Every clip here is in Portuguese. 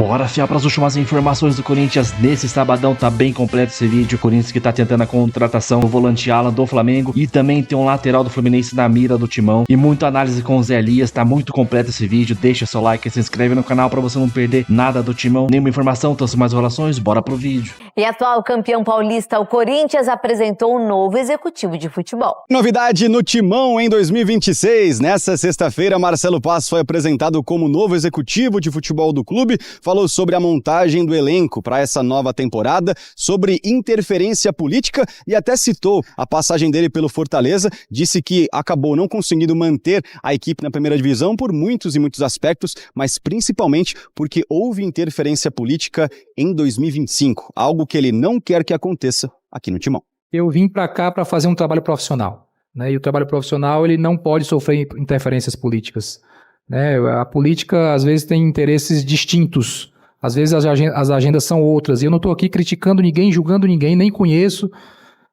Bora fiar para as últimas informações do Corinthians nesse sabadão, tá bem completo esse vídeo. O Corinthians que tá tentando a contratação do volante Alan do Flamengo e também tem um lateral do Fluminense na mira do Timão e muita análise com o Zé Elias, tá muito completo esse vídeo. Deixa seu like e se inscreve no canal para você não perder nada do Timão, nenhuma informação, tanto mais relações, bora pro vídeo. E atual campeão paulista, o Corinthians apresentou um novo executivo de futebol. Novidade no Timão em 2026. Nessa sexta-feira, Marcelo Paz foi apresentado como novo executivo de futebol do clube. Falou sobre a montagem do elenco para essa nova temporada, sobre interferência política e até citou a passagem dele pelo Fortaleza. Disse que acabou não conseguindo manter a equipe na primeira divisão por muitos e muitos aspectos, mas principalmente porque houve interferência política em 2025, algo que ele não quer que aconteça aqui no Timão. Eu vim para cá para fazer um trabalho profissional, né? E o trabalho profissional ele não pode sofrer interferências políticas, né? A política às vezes tem interesses distintos, às vezes as agendas são outras, e eu não estou aqui criticando ninguém, julgando ninguém, nem conheço,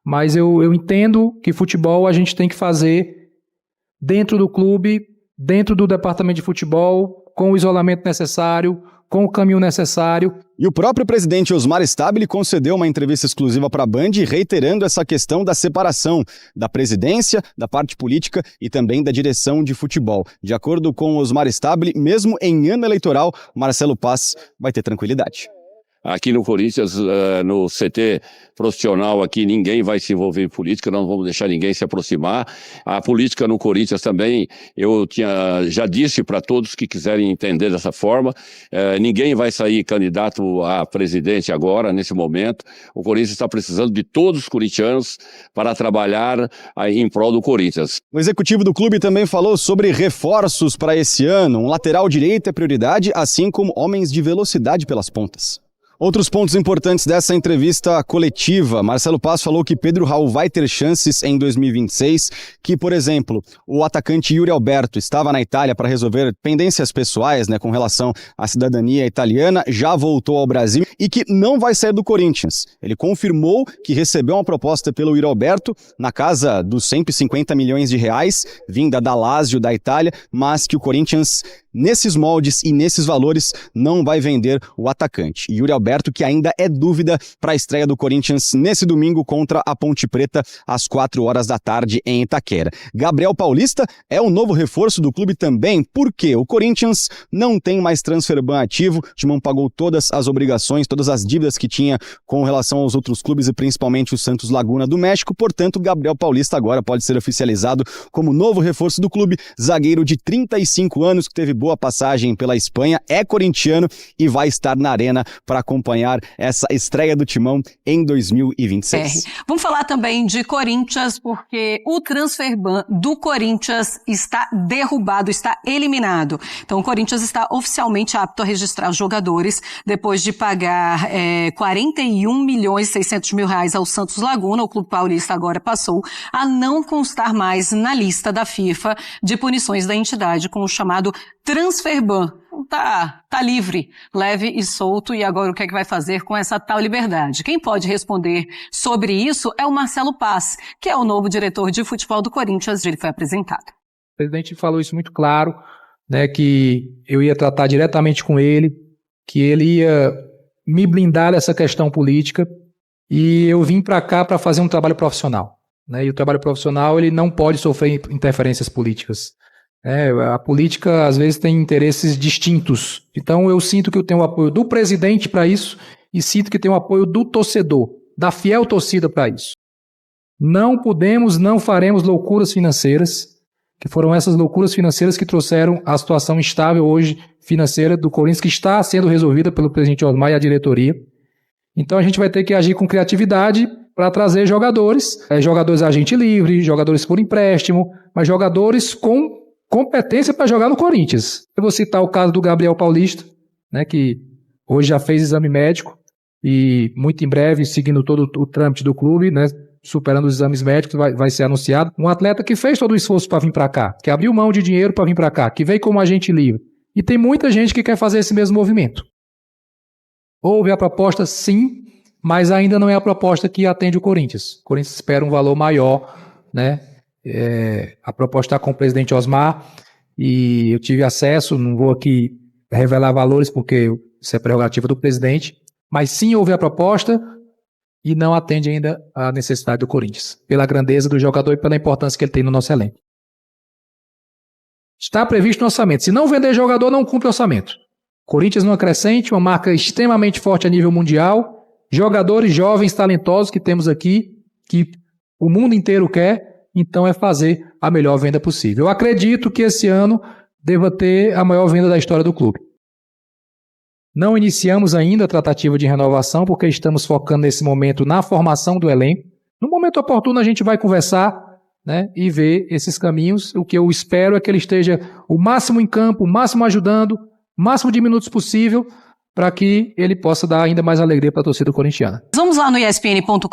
mas eu entendo que futebol a gente tem que fazer dentro do clube, dentro do departamento de futebol, com o isolamento necessário, com o caminho necessário. E o próprio presidente Osmar Stabile concedeu uma entrevista exclusiva para a Band, reiterando essa questão da separação da presidência, da parte política e também da direção de futebol. De acordo com Osmar Stabile, mesmo em ano eleitoral, Marcelo Paz vai ter tranquilidade. Aqui no Corinthians, no CT profissional aqui, ninguém vai se envolver em política, não vamos deixar ninguém se aproximar. A política no Corinthians também, eu já disse para todos que quiserem entender dessa forma, ninguém vai sair candidato a presidente agora, nesse momento. O Corinthians está precisando de todos os corintianos para trabalhar em prol do Corinthians. O executivo do clube também falou sobre reforços para esse ano. Um lateral direito é prioridade, assim como homens de velocidade pelas pontas. Outros pontos importantes dessa entrevista coletiva. Marcelo Paz falou que Pedro Raul vai ter chances em 2026, que, por exemplo, o atacante Yuri Alberto estava na Itália para resolver pendências pessoais, com relação à cidadania italiana, já voltou ao Brasil e que não vai sair do Corinthians. Ele confirmou que recebeu uma proposta pelo Yuri Alberto na casa dos 150 milhões de reais, vinda da Lazio da Itália, mas que o Corinthians, nesses moldes e nesses valores, não vai vender o atacante. Yuri Alberto, que ainda é dúvida para a estreia do Corinthians nesse domingo contra a Ponte Preta, às 4 horas da tarde em Itaquera. Gabriel Paulista é o novo reforço do clube também, porque o Corinthians não tem mais transfer ban ativo, o Timão pagou todas as obrigações, todas as dívidas que tinha com relação aos outros clubes e principalmente o Santos Laguna do México, portanto, Gabriel Paulista agora pode ser oficializado como novo reforço do clube, zagueiro de 35 anos, que teve boa passagem pela Espanha, é corintiano e vai estar na arena para acompanhar essa estreia do Timão em 2026. Vamos falar também de Corinthians, porque o transfer ban do Corinthians está derrubado, está eliminado. Então o Corinthians está oficialmente apto a registrar os jogadores depois de pagar 41.600.000 reais ao Santos Laguna. O Clube Paulista agora passou a não constar mais na lista da FIFA de punições da entidade com o chamado transfer ban. Tá livre, leve e solto, e agora o que é que vai fazer com essa tal liberdade? Quem pode responder sobre isso é o Marcelo Paz, que é o novo diretor de futebol do Corinthians. Ele foi apresentado. O presidente falou isso muito claro, que eu ia tratar diretamente com ele, que ele ia me blindar dessa questão política, e eu vim para cá para fazer um trabalho profissional, e o trabalho profissional ele não pode sofrer interferências políticas. A política às vezes tem interesses distintos, então eu sinto que eu tenho o apoio do presidente para isso e sinto que tenho o apoio do torcedor, da fiel torcida para isso. Não faremos loucuras financeiras, que foram essas loucuras financeiras que trouxeram a situação instável hoje financeira do Corinthians, que está sendo resolvida pelo presidente Osmar e a diretoria. Então a gente vai ter que agir com criatividade para trazer jogadores agente livre, jogadores por empréstimo, mas jogadores com competência para jogar no Corinthians. Eu vou citar o caso do Gabriel Paulista, que hoje já fez exame médico e muito em breve, seguindo todo o trâmite do clube, superando os exames médicos, vai ser anunciado. Um atleta que fez todo o esforço para vir para cá, que abriu mão de dinheiro para vir para cá, que veio como agente livre. E tem muita gente que quer fazer esse mesmo movimento. Houve a proposta, sim, mas ainda não é a proposta que atende o Corinthians. O Corinthians espera um valor maior, a proposta está com o presidente Osmar e eu tive acesso, não vou aqui revelar valores porque Isso é prerrogativa do presidente, mas sim houve a proposta e não atende ainda à necessidade do Corinthians, pela grandeza do jogador e pela importância que ele tem no nosso elenco. Está previsto no orçamento. Se não vender jogador, não cumpre o orçamento. Corinthians numa crescente, uma marca extremamente forte a nível mundial, jogadores jovens, talentosos que temos aqui, que o mundo inteiro quer, então é fazer a melhor venda possível. Eu acredito que esse ano deva ter a maior venda da história do clube. Não iniciamos ainda a tratativa de renovação, porque estamos focando nesse momento na formação do elenco. No momento oportuno a gente vai conversar, né, e ver esses caminhos. O que eu espero é que ele esteja o máximo em campo, o máximo ajudando, o máximo de minutos possível, para que ele possa dar ainda mais alegria para a torcida corintiana. Vamos lá no espn.com.br,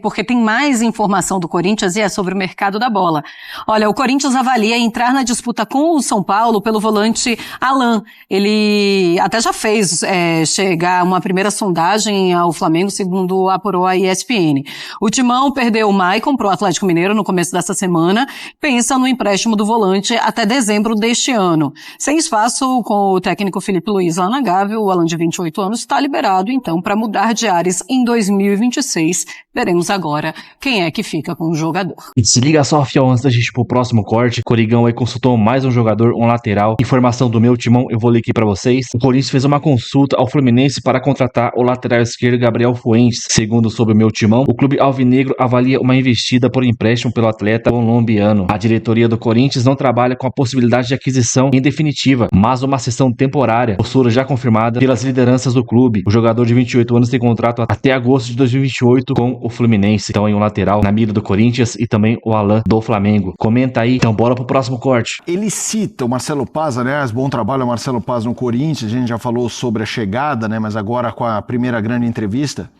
porque tem mais informação do Corinthians e é sobre o mercado da bola. Olha, o Corinthians avalia entrar na disputa com o São Paulo pelo volante Alan. Ele até já fez chegar uma primeira sondagem ao Flamengo, segundo apurou a ESPN. O Timão perdeu o Maicon para o Atlético Mineiro no começo dessa semana, pensa no empréstimo do volante até dezembro deste ano. Sem espaço com o técnico Felipe Luiz lá na Gávea, o Alan de 28 anos está liberado, então, para mudar de ares em 2026. Veremos agora quem é que fica com o jogador. E se liga só, fiel, antes da gente ir pro próximo corte, Corigão aí consultou mais um jogador, um lateral. Informação do meu timão, eu vou ler aqui pra vocês. O Corinthians fez uma consulta ao Fluminense para contratar o lateral esquerdo Gabriel Fuentes. Segundo sobre o meu timão, o clube alvinegro avalia uma investida por empréstimo pelo atleta colombiano. A diretoria do Corinthians não trabalha com a possibilidade de aquisição em definitiva, mas uma cessão temporária, postura já confirmada pelas lideranças do clube. O jogador de 28 anos tem contrato até agosto de 2028 com o Fluminense. Então, em um lateral na mira do Corinthians e também o Alan do Flamengo. Comenta aí, então bora pro próximo corte. Ele cita o Marcelo Paz, aliás, bom trabalho ao Marcelo Paz no Corinthians, a gente já falou sobre a chegada, né, mas agora com a primeira grande entrevista,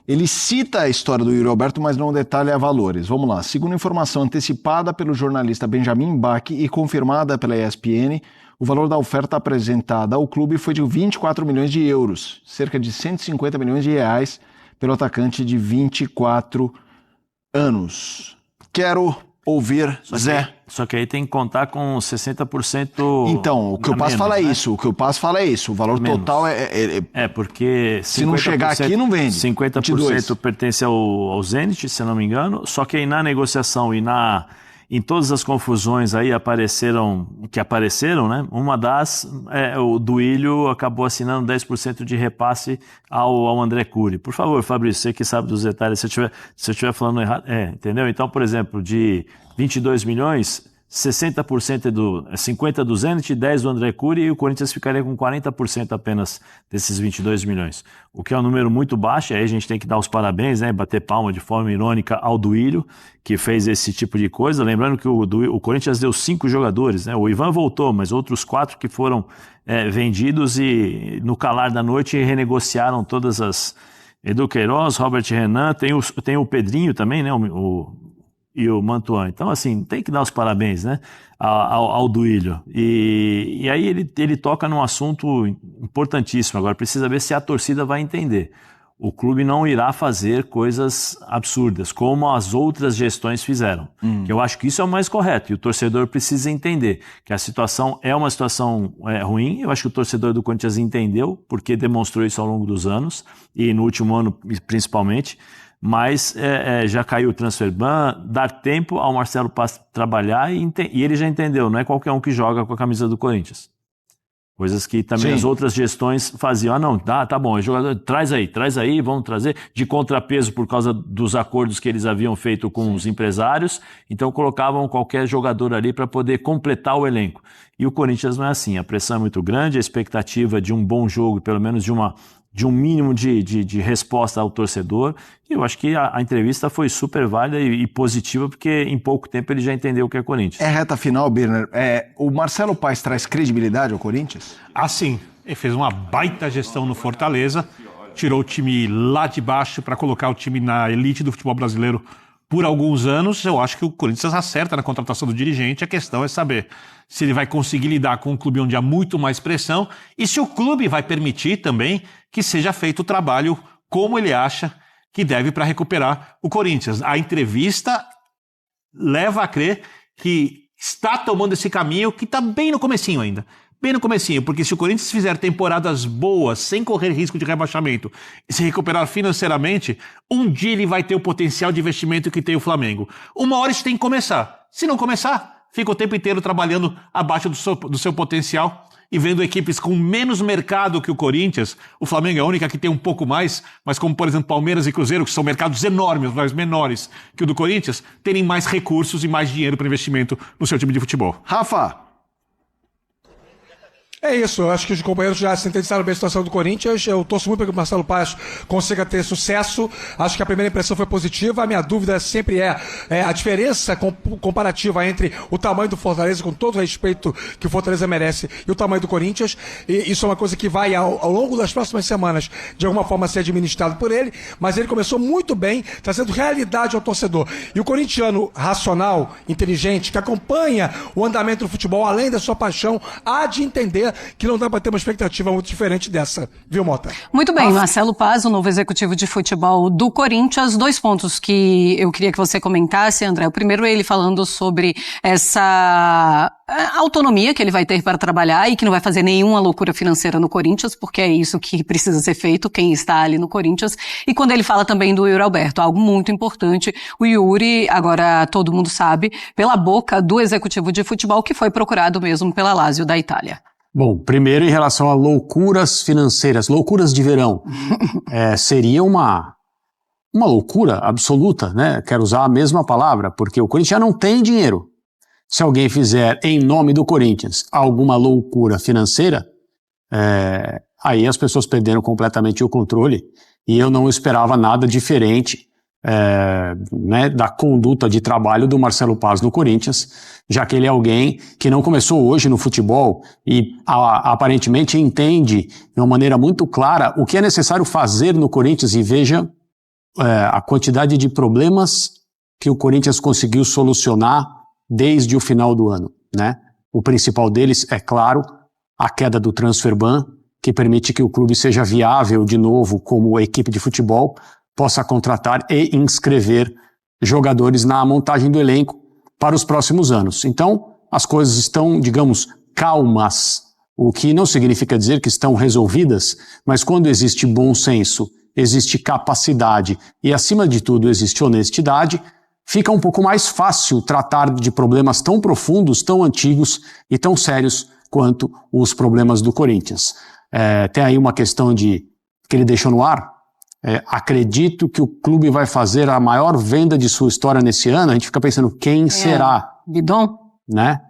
ele cita a história do Yuri Alberto, mas não detalha valores. Vamos lá, segundo informação antecipada pelo jornalista Benjamin Bach e confirmada pela ESPN, o valor da oferta apresentada ao clube foi de 24 milhões de euros, cerca de 150 milhões de reais, pelo atacante de 24 anos. Quero ouvir Zé. Só que aí tem que contar com 60%. Então, o que o Paz fala é isso. O que o Paz fala é isso. O valor total é porque se não chegar aqui, não vende. 50% 22. Pertence ao Zenit, se não me engano. Só que aí na negociação e em todas as confusões aí que apareceram, né? Uma das, o Duílio acabou assinando 10% de repasse ao André Cury. Por favor, Fabrício, você que sabe dos detalhes, se eu estiver falando errado, entendeu? Então, por exemplo, de 22 milhões, 60% é 50% do Zenit, 10% do André Cury, e o Corinthians ficaria com 40% apenas desses 22 milhões. O que é um número muito baixo, aí a gente tem que dar os parabéns, né, bater palma de forma irônica ao Duílio, que fez esse tipo de coisa. Lembrando que o Corinthians deu 5 jogadores, né? O Ivan voltou, mas outros 4 que foram vendidos e no calar da noite renegociaram todas as... Edu Queiroz, Robert Renan, tem o Pedrinho também, né, e o Mantuan. Então, assim, tem que dar os parabéns, né, ao Duílio. E aí ele toca num assunto importantíssimo. Agora, precisa ver se a torcida vai entender. O clube não irá fazer coisas absurdas, como as outras gestões fizeram. Que eu acho que isso é o mais correto. E o torcedor precisa entender que a situação é uma situação ruim. Eu acho que o torcedor do Corinthians entendeu, porque demonstrou isso ao longo dos anos, e no último ano principalmente. Mas já caiu o transfer ban, dar tempo ao Marcelo Paz trabalhar e ele já entendeu, não é qualquer um que joga com a camisa do Corinthians. Coisas que também as outras gestões faziam. Não, tá bom, jogador, traz aí, vamos trazer, de contrapeso por causa dos acordos que eles haviam feito com os empresários, então colocavam qualquer jogador ali para poder completar o elenco. E o Corinthians não é assim, a pressão é muito grande, a expectativa de um bom jogo, pelo menos de um mínimo de resposta ao torcedor, e eu acho que a entrevista foi super válida e positiva, porque em pouco tempo ele já entendeu o que é Corinthians. É reta final, Birner. O Marcelo Paes traz credibilidade ao Corinthians? Ah, sim. Ele fez uma baita gestão no Fortaleza, tirou o time lá de baixo para colocar o time na elite do futebol brasileiro por alguns anos. Eu acho que o Corinthians acerta na contratação do dirigente. A questão é saber se ele vai conseguir lidar com um clube onde há muito mais pressão e se o clube vai permitir também que seja feito o trabalho como ele acha que deve para recuperar o Corinthians. A entrevista leva a crer que está tomando esse caminho que está bem no comecinho ainda. bem no comecinho, porque se o Corinthians fizer temporadas boas, sem correr risco de rebaixamento, e se recuperar financeiramente, um dia ele vai ter o potencial de investimento que tem o Flamengo. Uma hora isso tem que começar. Se não começar, fica o tempo inteiro trabalhando abaixo do seu potencial e vendo equipes com menos mercado que o Corinthians. O Flamengo é a única que tem um pouco mais, mas como, por exemplo, Palmeiras e Cruzeiro, que são mercados enormes, mas menores que o do Corinthians, terem mais recursos e mais dinheiro para investimento no seu time de futebol. Rafa, É isso, eu acho que os companheiros já sintetizaram bem a situação do Corinthians. Eu torço muito para que o Marcelo Paz consiga ter sucesso. Acho que a primeira impressão foi positiva. A minha dúvida sempre é a diferença comparativa entre o tamanho do Fortaleza, com todo o respeito que o Fortaleza merece, e o tamanho do Corinthians. E isso é uma coisa que vai, ao longo das próximas semanas, de alguma forma ser administrado por ele. Mas ele começou muito bem, trazendo realidade ao torcedor. E o corintiano racional, inteligente, que acompanha o andamento do futebol, além da sua paixão, há de entender que não dá para ter uma expectativa muito diferente dessa, viu, Mota? Muito bem, Marcelo Paz, o novo executivo de futebol do Corinthians. 2 pontos que eu queria que você comentasse, André. O primeiro é ele falando sobre essa autonomia que ele vai ter para trabalhar e que não vai fazer nenhuma loucura financeira no Corinthians, porque é isso que precisa ser feito, quem está ali no Corinthians. E quando ele fala também do Yuri Alberto, algo muito importante, o Yuri, agora todo mundo sabe, pela boca do executivo de futebol, que foi procurado mesmo pela Lazio da Itália. Bom, primeiro em relação a loucuras financeiras, loucuras de verão, seria uma loucura absoluta, né? Quero usar a mesma palavra, porque o Corinthians já não tem dinheiro. Se alguém fizer em nome do Corinthians alguma loucura financeira, aí as pessoas perderam completamente o controle, e eu não esperava nada diferente né, da conduta de trabalho do Marcelo Paz no Corinthians, já que ele é alguém que não começou hoje no futebol e aparentemente entende de uma maneira muito clara o que é necessário fazer no Corinthians, e veja a quantidade de problemas que o Corinthians conseguiu solucionar desde o final do ano, né? O principal deles, é claro, a queda do transfer ban, que permite que o clube seja viável de novo como equipe de futebol, possa contratar e inscrever jogadores na montagem do elenco para os próximos anos. Então, as coisas estão, digamos, calmas, o que não significa dizer que estão resolvidas, mas quando existe bom senso, existe capacidade e, acima de tudo, existe honestidade, fica um pouco mais fácil tratar de problemas tão profundos, tão antigos e tão sérios quanto os problemas do Corinthians. Tem aí uma questão que ele deixou no ar. Acredito que o clube vai fazer a maior venda de sua história nesse ano. A gente fica pensando, quem será? Bidon? Né?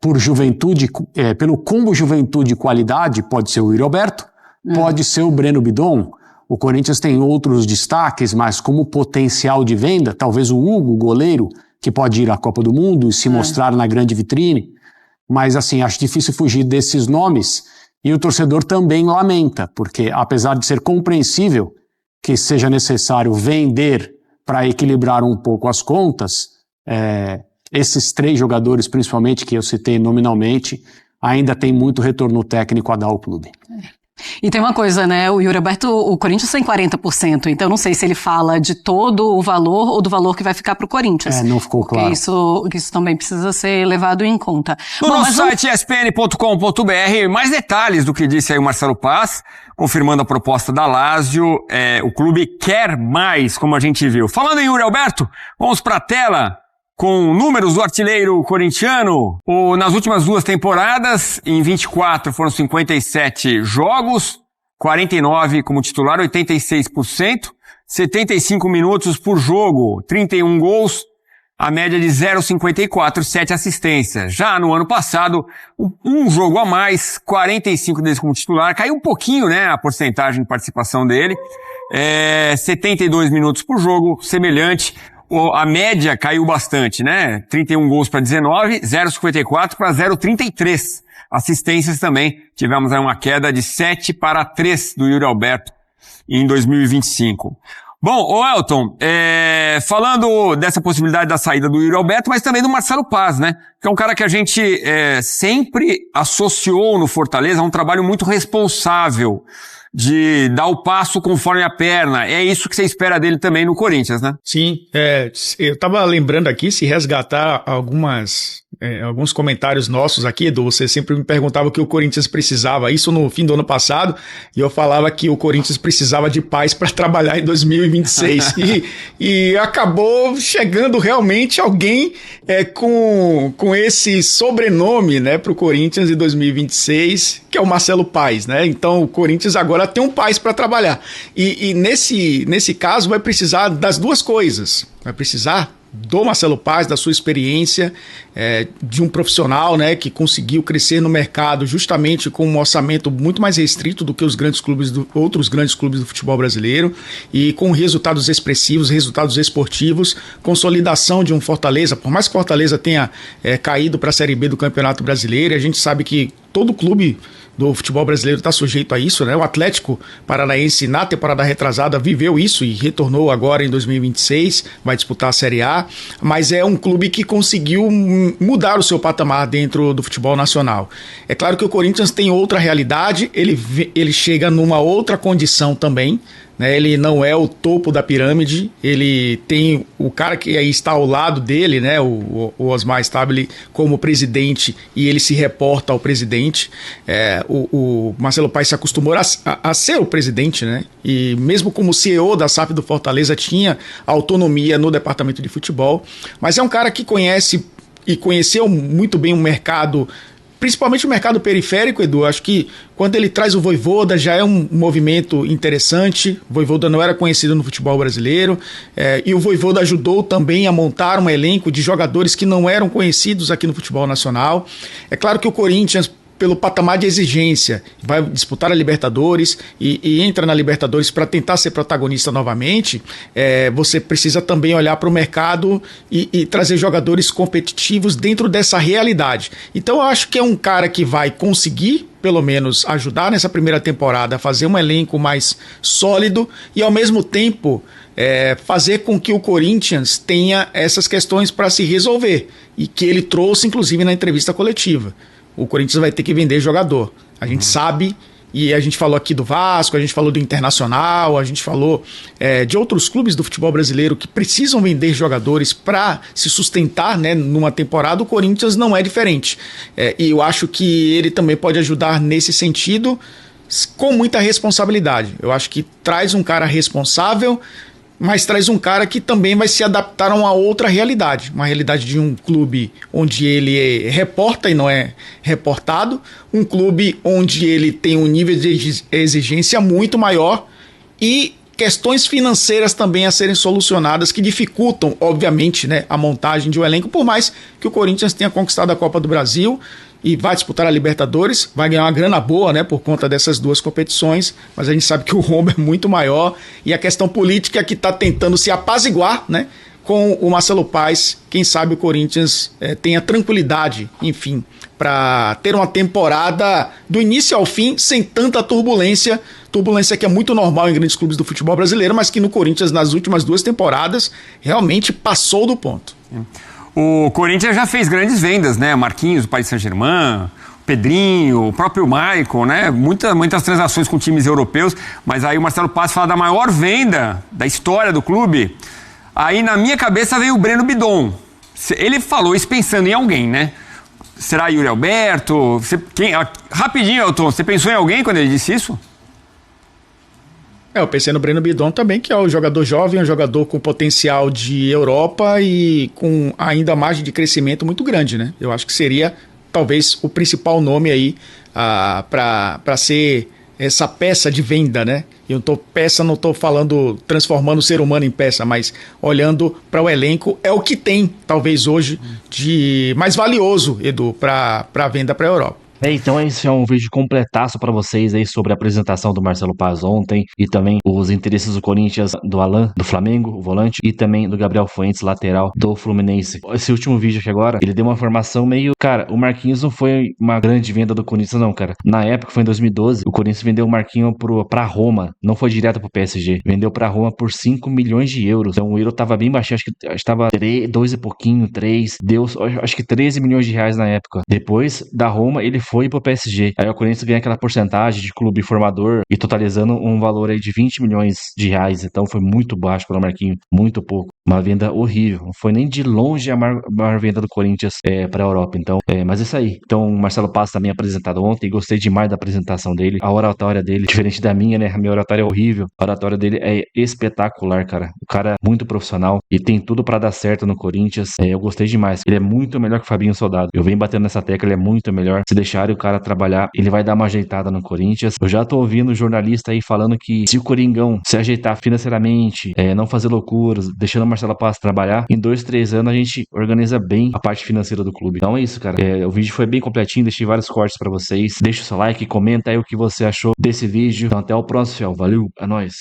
Por juventude, pelo combo juventude e qualidade, pode ser o Yuri Alberto, pode ser o Breno Bidon. O Corinthians tem outros destaques, mas como potencial de venda, talvez o Hugo, goleiro, que pode ir à Copa do Mundo e se mostrar na grande vitrine. Mas assim, acho difícil fugir desses nomes. E o torcedor também lamenta, porque apesar de ser compreensível que seja necessário vender para equilibrar um pouco as contas, esses 3 jogadores, principalmente, que eu citei nominalmente, ainda tem muito retorno técnico a dar ao clube. E tem uma coisa, né, o Yuri Alberto, o Corinthians tem 40%, então não sei se ele fala de todo o valor ou do valor que vai ficar para o Corinthians. Não ficou claro. Porque isso também precisa ser levado em conta. No site espn.com.br, mais detalhes do que disse aí o Marcelo Paz, confirmando a proposta da Lazio. O clube quer mais, como a gente viu. Falando em Yuri Alberto, vamos para a tela com números do artilheiro corintiano. Nas últimas 2 temporadas, em 24 foram 57 jogos, 49 como titular, 86%, 75 minutos por jogo, 31 gols, a média de 0,54, 7 assistências. Já no ano passado, um jogo a mais, 45 deles como titular, caiu um pouquinho, né, a porcentagem de participação dele, 72 minutos por jogo, semelhante. A média caiu bastante, né? 31 gols para 19, 0,54 para 0,33. Assistências também. Tivemos aí uma queda de 7 para 3 do Yuri Alberto em 2025. Bom, Elton, falando dessa possibilidade da saída do Yuri Alberto, mas também do Marcelo Paz, né? Que é um cara que a gente sempre associou no Fortaleza a um trabalho muito responsável, de dar o passo conforme a perna. É isso que você espera dele também no Corinthians, né? Sim, eu tava lembrando aqui, se resgatar algumas alguns comentários nossos aqui, Edu, você sempre me perguntava o que o Corinthians precisava, isso no fim do ano passado, e eu falava que o Corinthians precisava de paz para trabalhar em 2026. e acabou chegando realmente alguém com esse sobrenome, né, para o Corinthians em 2026, que é o Marcelo Paes, né? Então o Corinthians agora tem um Paes para trabalhar. E nesse caso vai precisar das duas coisas. Vai precisar do Marcelo Paes, da sua experiência, de um profissional, né, que conseguiu crescer no mercado justamente com um orçamento muito mais restrito do que os grandes clubes outros grandes clubes do futebol brasileiro, e com resultados expressivos, resultados esportivos, consolidação de um Fortaleza. Por mais que Fortaleza tenha caído para a Série B do Campeonato Brasileiro, a gente sabe que todo clube do futebol brasileiro está sujeito a isso, né? O Atlético Paranaense, na temporada retrasada, viveu isso e retornou agora em 2026, vai disputar a Série A, mas é um clube que conseguiu mudar o seu patamar dentro do futebol nacional. É claro que o Corinthians tem outra realidade, ele chega numa outra condição também, né? Ele não é o topo da pirâmide, ele tem o cara que aí está ao lado dele, né? O Osmar Stabile como presidente, e ele se reporta ao presidente. O Marcelo Paes se acostumou a ser o presidente, né? E mesmo como CEO da SAF do Fortaleza tinha autonomia no departamento de futebol, mas é um cara que conhece e conheceu muito bem o mercado, principalmente o mercado periférico, Edu. Acho que quando ele traz o Vojvoda já é um movimento interessante. O Vojvoda não era conhecido no futebol brasileiro, e o Vojvoda ajudou também a montar um elenco de jogadores que não eram conhecidos aqui no futebol nacional. É claro que o Corinthians, pelo patamar de exigência, vai disputar a Libertadores e entra na Libertadores para tentar ser protagonista novamente. Você precisa também olhar para o mercado e trazer jogadores competitivos dentro dessa realidade. Então eu acho que é um cara que vai conseguir, pelo menos, ajudar nessa primeira temporada a fazer um elenco mais sólido e, ao mesmo tempo, fazer com que o Corinthians tenha essas questões para se resolver, e que ele trouxe, inclusive, na entrevista coletiva. O Corinthians vai ter que vender jogador. A gente sabe, e a gente falou aqui do Vasco, a gente falou do Internacional, a gente falou de outros clubes do futebol brasileiro que precisam vender jogadores para se sustentar, né, numa temporada. O Corinthians não é diferente. E eu acho que ele também pode ajudar nesse sentido, com muita responsabilidade. Eu acho que traz um cara responsável, mas traz um cara que também vai se adaptar a uma outra realidade. Uma realidade de um clube onde ele reporta e não é reportado, um clube onde ele tem um nível de exigência muito maior e questões financeiras também a serem solucionadas que dificultam, obviamente, né, a montagem de um elenco, por mais que o Corinthians tenha conquistado a Copa do Brasil e vai disputar a Libertadores, vai ganhar uma grana boa, né, por conta dessas duas competições, mas a gente sabe que o rombo é muito maior, e a questão política que está tentando se apaziguar, né, com o Marcelo Paes. Quem sabe o Corinthians tenha tranquilidade, enfim, para ter uma temporada do início ao fim sem tanta turbulência que é muito normal em grandes clubes do futebol brasileiro, mas que no Corinthians, nas últimas 2 temporadas, realmente passou do ponto. O Corinthians já fez grandes vendas, né? Marquinhos, o Paris Saint-Germain, o Pedrinho, o próprio Maicon, né? Muitas transações com times europeus, mas aí o Marcelo Paes fala da maior venda da história do clube. Aí na minha cabeça veio o Breno Bidon. Ele falou isso pensando em alguém, né? Será Yuri Alberto? Rapidinho, Elton, você pensou em alguém quando ele disse isso? Eu pensei no Breno Bidon também, que é um jogador jovem, um jogador com potencial de Europa e com ainda margem de crescimento muito grande, né? Eu acho que seria talvez o principal nome aí para ser essa peça de venda, né? Não estou falando transformando o ser humano em peça, mas olhando para o elenco, é o que tem, talvez hoje, de mais valioso, Edu, para a venda para a Europa. Então esse é um vídeo completaço pra vocês aí sobre a apresentação do Marcelo Paes ontem e também os interesses do Corinthians, do Alan, do Flamengo, o volante, e também do Gabriel Fuentes, lateral do Fluminense. Esse último vídeo aqui agora, ele deu uma informação meio... Cara, o Marquinhos não foi uma grande venda do Corinthians não, cara. Na época, foi em 2012, o Corinthians vendeu o Marquinhos pra Roma, não foi direto pro PSG. Vendeu pra Roma por 5 milhões de euros. Então o euro tava bem baixinho, acho que tava 2 e pouquinho, 3, deu acho que 13 milhões de reais na época. Depois da Roma, ele foi pro PSG. Aí o Corinthians ganha aquela porcentagem de clube formador e totalizando um valor aí de 20 milhões de reais. Então foi muito baixo para o Marquinhos, muito pouco. Uma venda horrível. Não foi nem de longe a maior venda do Corinthians para a Europa. Então, mas é isso aí. Então, o Marcelo Paz também apresentado ontem. Gostei demais da apresentação dele. A oratória dele, diferente da minha, né? A minha oratória é horrível. A oratória dele é espetacular, cara. O cara é muito profissional e tem tudo para dar certo no Corinthians. Eu gostei demais. Ele é muito melhor que o Fabinho Soldado. Eu venho batendo nessa tecla, ele é muito melhor. Se deixarem o cara trabalhar, ele vai dar uma ajeitada no Corinthians. Eu já tô ouvindo jornalista aí falando que se o Coringão se ajeitar financeiramente, não fazer loucuras, deixando o Marcelo Paz trabalhar, em 2, 3 anos a gente organiza bem a parte financeira do clube. Então é isso, cara. O vídeo foi bem completinho, deixei vários cortes pra vocês. Deixa o seu like, comenta aí o que você achou desse vídeo. Então até o próximo, Fel. Valeu, é nóis.